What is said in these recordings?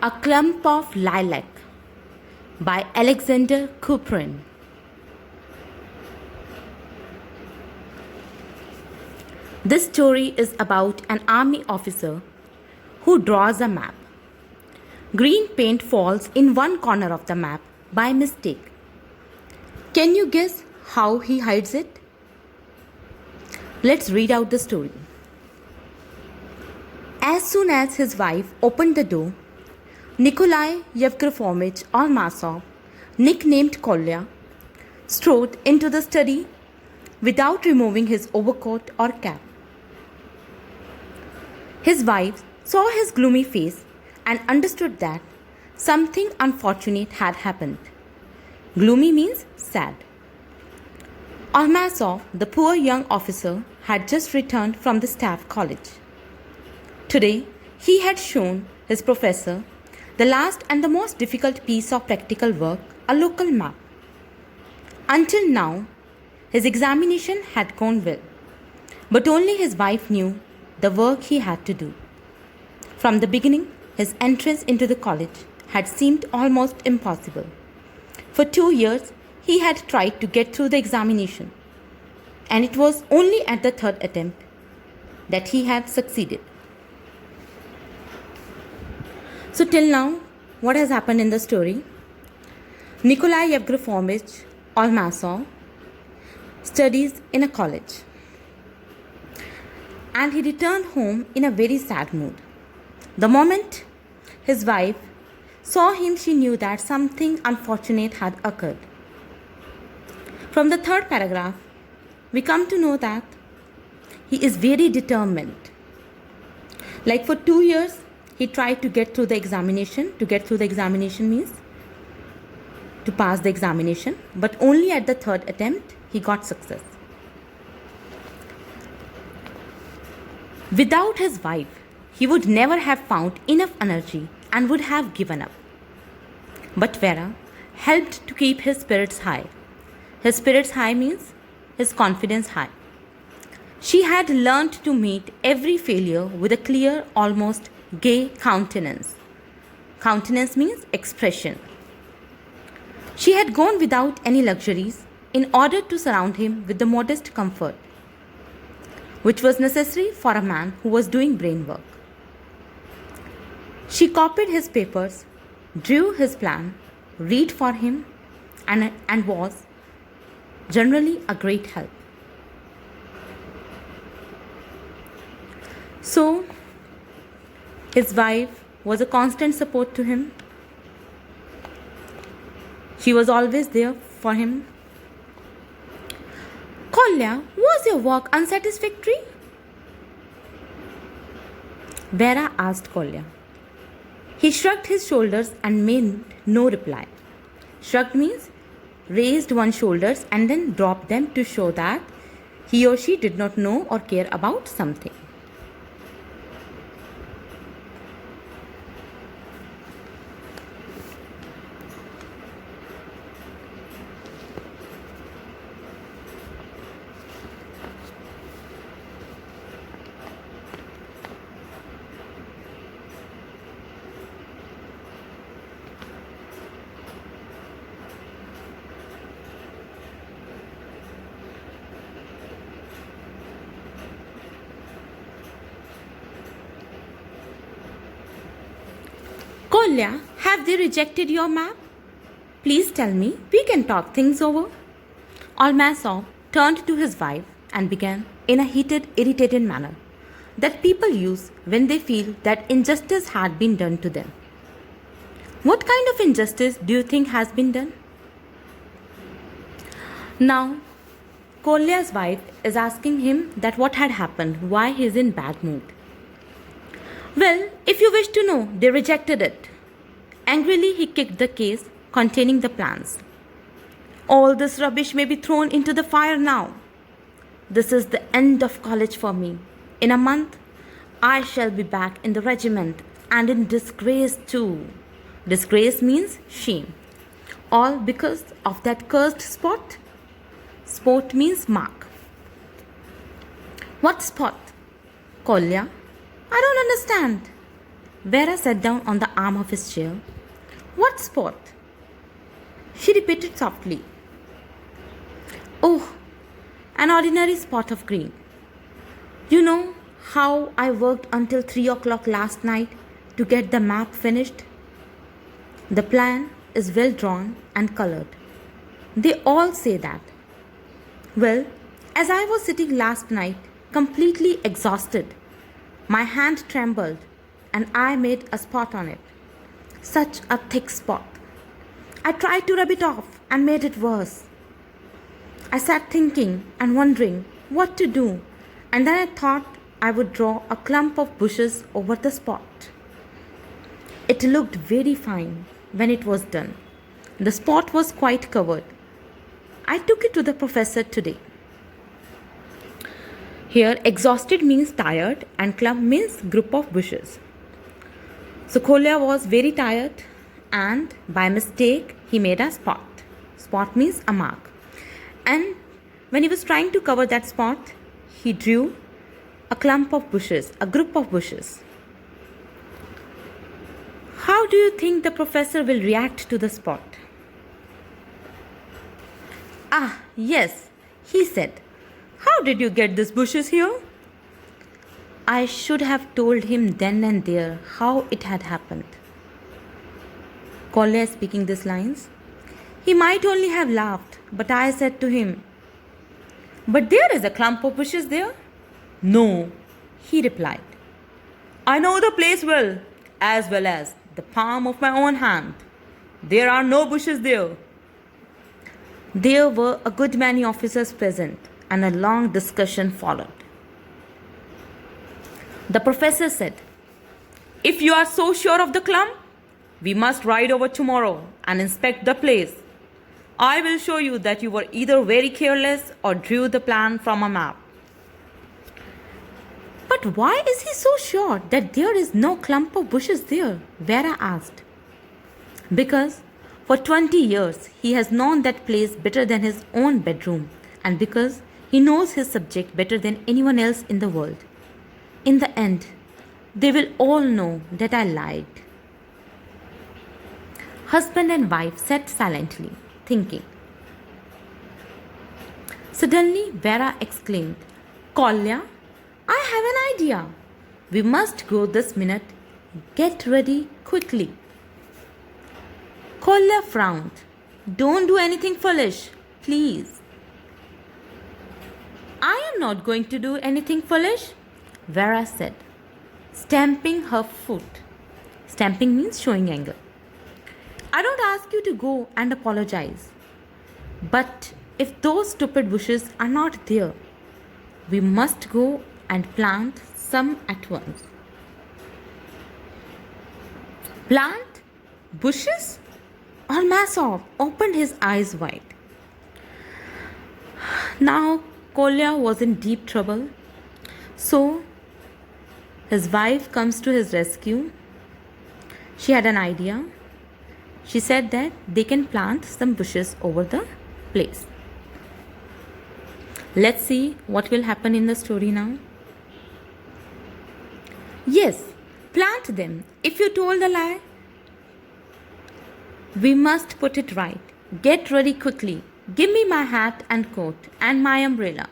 A Clump of Lilac by Alexander Kuprin. This story is about an army officer who draws a map. Green paint falls in one corner of the map by mistake. Can you guess how he hides it? Let's read out the story. As soon as his wife opened the door, Nikolai Yevgrafovich Almasov, nicknamed Kolya, strode into the study without removing his overcoat or cap. His wife saw his gloomy face and understood that something unfortunate had happened. Gloomy means sad. Almasov, the poor young officer, had just returned from the staff college. Today, he had shown his professor the last and the most difficult piece of practical work, a local map. Until now, his examination had gone well, but only his wife knew the work he had to do. From the beginning, his entrance into the college had seemed almost impossible. For 2 years, he had tried to get through the examination, and it was only at the third attempt that he had succeeded. So till now, what has happened in the story? Nikolai Yevgrafovich Almasov studies in a college, and he returned home in a very sad mood. The moment his wife saw him, she knew that something unfortunate had occurred. From the third paragraph, we come to know that he is very determined. Like for 2 years, he tried to get through the examination. To get through the examination means to pass the examination, but only at the third attempt he got success. Without his wife, he would never have found enough energy and would have given up. But Vera helped to keep his spirits high. His spirits high means his confidence high. She had learned to meet every failure with a clear, almost gay countenance. Countenance means expression. She had gone without any luxuries in order to surround him with the modest comfort which was necessary for a man who was doing brain work. She copied his papers, drew his plan, read for him, and was generally a great help. So, his wife was a constant support to him. She was always there for him. Kolya, was your work unsatisfactory? Vera asked Kolya. He shrugged his shoulders and made no reply. Shrugged means raised one's shoulders and then dropped them to show that he or she did not know or care about something. Kolya, have they rejected your map? Please tell me, we can talk things over. Almasov turned to his wife and began in a heated, irritated manner that people use when they feel that injustice had been done to them. What kind of injustice do you think has been done? Now, Kolya's wife is asking him that what had happened, why he is in bad mood. Well, if you wish to know, they rejected it. Angrily, he kicked the case containing the plans. All this rubbish may be thrown into the fire now. This is the end of college for me. In a month, I shall be back in the regiment and in disgrace too. Disgrace means shame. All because of that cursed spot. Spot means mark. What spot? Kolya? I don't understand. Vera sat down on the arm of his chair. What spot? She repeated softly. Oh, an ordinary spot of green. You know how I worked until 3 o'clock last night to get the map finished? The plan is well drawn and colored. They all say that. Well, as I was sitting last night, completely exhausted, my hand trembled and I made a spot on it. Such a thick spot. I tried to rub it off and made it worse. I sat thinking and wondering what to do, and then I thought I would draw a clump of bushes over the spot. It looked very fine when it was done. The spot was quite covered. I took it to the professor today. Here, exhausted means tired and clump means group of bushes. So Kolya was very tired and by mistake he made a spot. Spot means a mark. And when he was trying to cover that spot, he drew a clump of bushes, a group of bushes. How do you think the professor will react to the spot? Ah, yes, he said. How did you get these bushes here? I should have told him then and there how it had happened. Kolya speaking these lines. He might only have laughed, but I said to him, "But there is a clump of bushes there." "No," he replied. "I know the place well as the palm of my own hand. There are no bushes there." There were a good many officers present, and a long discussion followed. The professor said, "If you are so sure of the clump, we must ride over tomorrow and inspect the place. I will show you that you were either very careless or drew the plan from a map." "But why is he so sure that there is no clump of bushes there?" Vera asked. "Because for 20 years he has known that place better than his own bedroom, and because he knows his subject better than anyone else in the world. In the end, they will all know that I lied." Husband and wife sat silently, thinking. Suddenly, Vera exclaimed, "Kolya, I have an idea. We must go this minute. Get ready quickly." Kolya frowned. "Don't do anything foolish, please." "I am not going to do anything foolish," Vera said, stamping her foot. Stamping means showing anger. "I don't ask you to go and apologize. But if those stupid bushes are not there, we must go and plant some at once." "Plant? Bushes?" Almasov opened his eyes wide. Now Kolya was in deep trouble. So his wife comes to his rescue. She had an idea. She said that they can plant some bushes over the place. Let's see what will happen in the story now. "Yes, plant them. If you told a lie, we must put it right. Get ready quickly. Give me my hat and coat and my umbrella."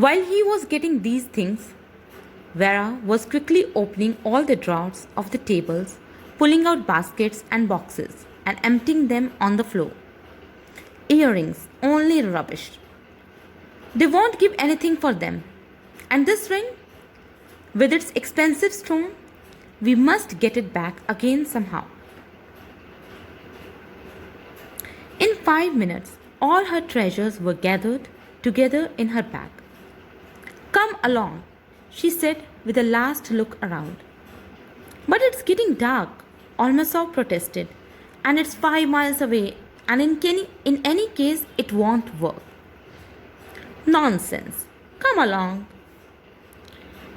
While he was getting these things, Vera was quickly opening all the drawers of the tables, pulling out baskets and boxes and emptying them on the floor. "Earrings, only rubbish. They won't give anything for them. And this ring, with its expensive stone, we must get it back again somehow." In 5 minutes, all her treasures were gathered together in her bag. "Come along," she said with a last look around. "But it's getting dark," Almasov protested, "and it's 5 miles away, and in any case, it won't work." "Nonsense. Come along."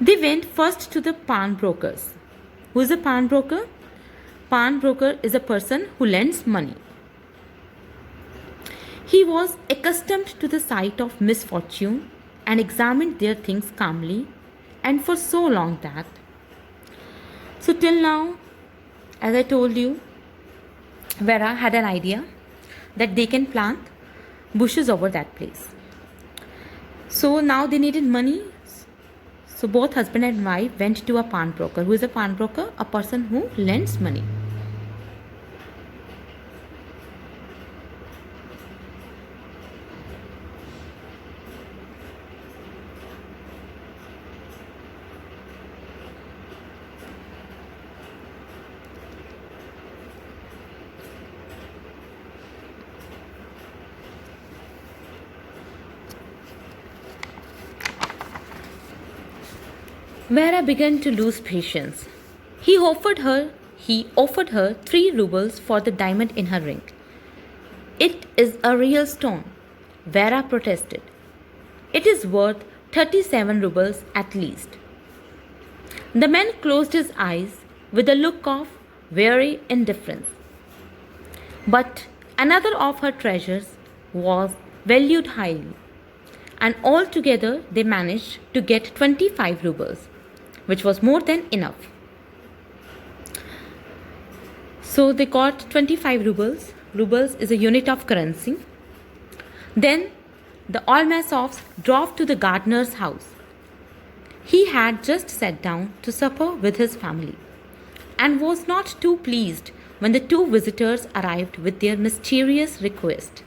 They went first to the pawnbroker's. Who is a pawnbroker? Pawnbroker is a person who lends money. He was accustomed to the sight of misfortune and examined their things calmly and for so long that So, till now, as I told you, Vera had an idea that they can plant bushes over that place. So now they needed money. So both husband and wife went to a pawnbroker. Who is a pawnbroker? A person who lends money. Vera began to lose patience. He offered her 3 rubles for the diamond in her ring. It is a real stone, Vera protested. It is worth 37 rubles at least. The man closed his eyes with a look of weary indifference. But another of her treasures was valued highly, and altogether they managed to get 25 rubles, which was more than enough. So they got 25 rubles. Rubles is a unit of currency. Then the Almasovs drove to the gardener's house. He had just sat down to supper with his family and was not too pleased when the 2 visitors arrived with their mysterious request.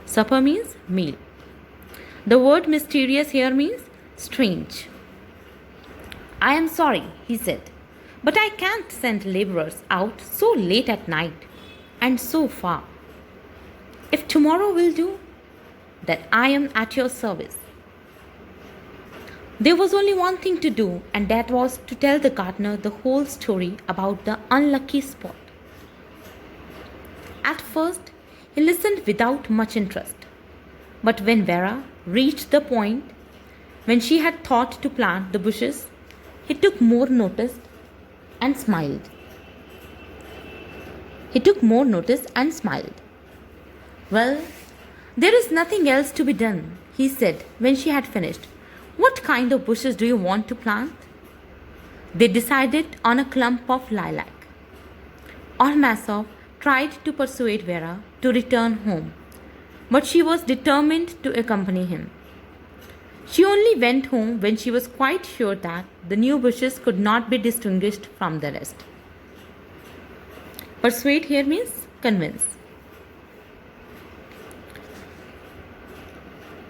Supper means meal. The word mysterious here means strange. I am sorry, he said, but I can't send laborers out so late at night and so far. If tomorrow will do, then I am at your service. There was only one thing to do, and that was to tell the gardener the whole story about the unlucky spot. At first, he listened without much interest. But when Vera reached the point when she had thought to plant the bushes, he took more notice and smiled. Well, there is nothing else to be done, he said when she had finished. What kind of bushes do you want to plant? They decided on a clump of lilac. Ormasov tried to persuade Vera to return home, but she was determined to accompany him. She only went home when she was quite sure that the new bushes could not be distinguished from the rest. Persuade here means convince.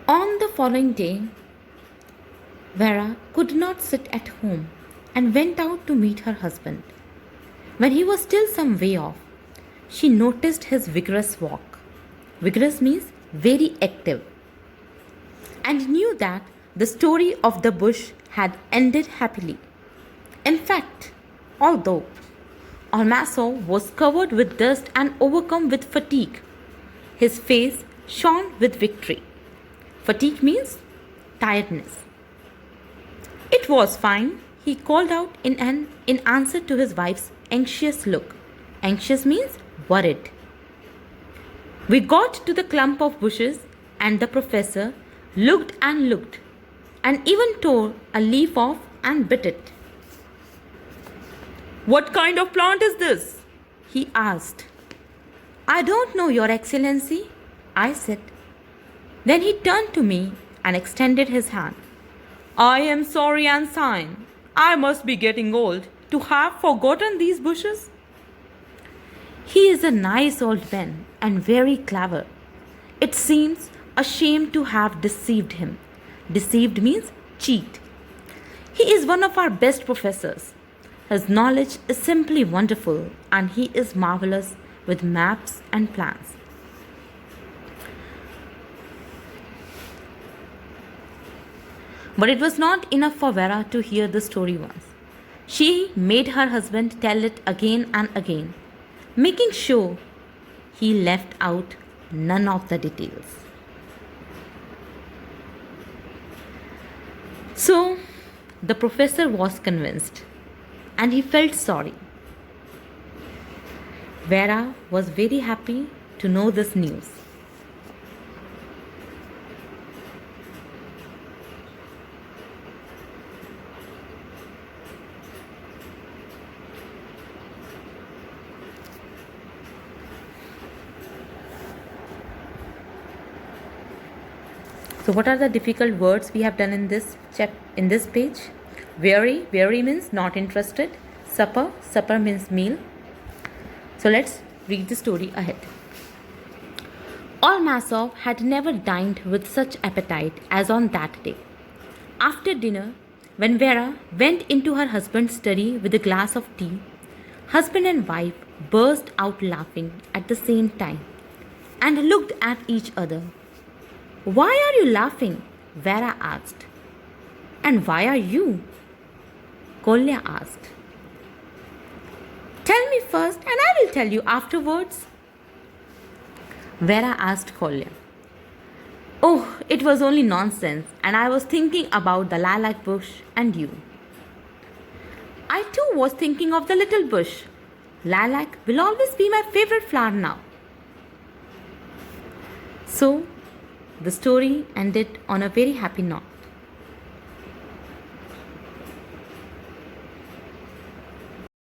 On the following day, Vera could not sit at home and went out to meet her husband. When he was still some way off, she noticed his vigorous walk. Vigorous means very active, and knew that the story of the bush had ended happily. In fact, although Ormasov was covered with dust and overcome with fatigue, his face shone with victory. Fatigue means tiredness. It was fine, he called out in answer to his wife's anxious look. Anxious means worried. We got to the clump of bushes, and the professor looked and even tore a leaf off and bit it. What kind of plant is this? He asked. I don't know, Your Excellency, I said. Then he turned to me and extended his hand. I am sorry, Ensign. I must be getting old to have forgotten these bushes. He is a nice old man and very clever. It seems a shame to have deceived him. Deceived means cheat. He is one of our best professors. His knowledge is simply wonderful, and he is marvelous with maps and plans. But it was not enough for Vera to hear the story once. She made her husband tell it again and again, making sure he left out none of the details. So, the professor was convinced, and he felt sorry. Vera was very happy to know this news. So what are the difficult words we have done in this page? Weary means not interested. Supper means meal. So let's read the story ahead. Olmasov had never dined with such appetite as on that day. After dinner, when Vera went into her husband's study with a glass of tea, husband and wife burst out laughing at the same time and looked at each other. "Why are you laughing?" Vera asked. "And why are you?" Kolya asked. "Tell me first and I will tell you afterwards," Vera asked Kolya. "Oh, it was only nonsense, and I was thinking about the lilac bush and you." "I too was thinking of the little bush. Lilac will always be my favorite flower now." So, the story ended on a very happy note.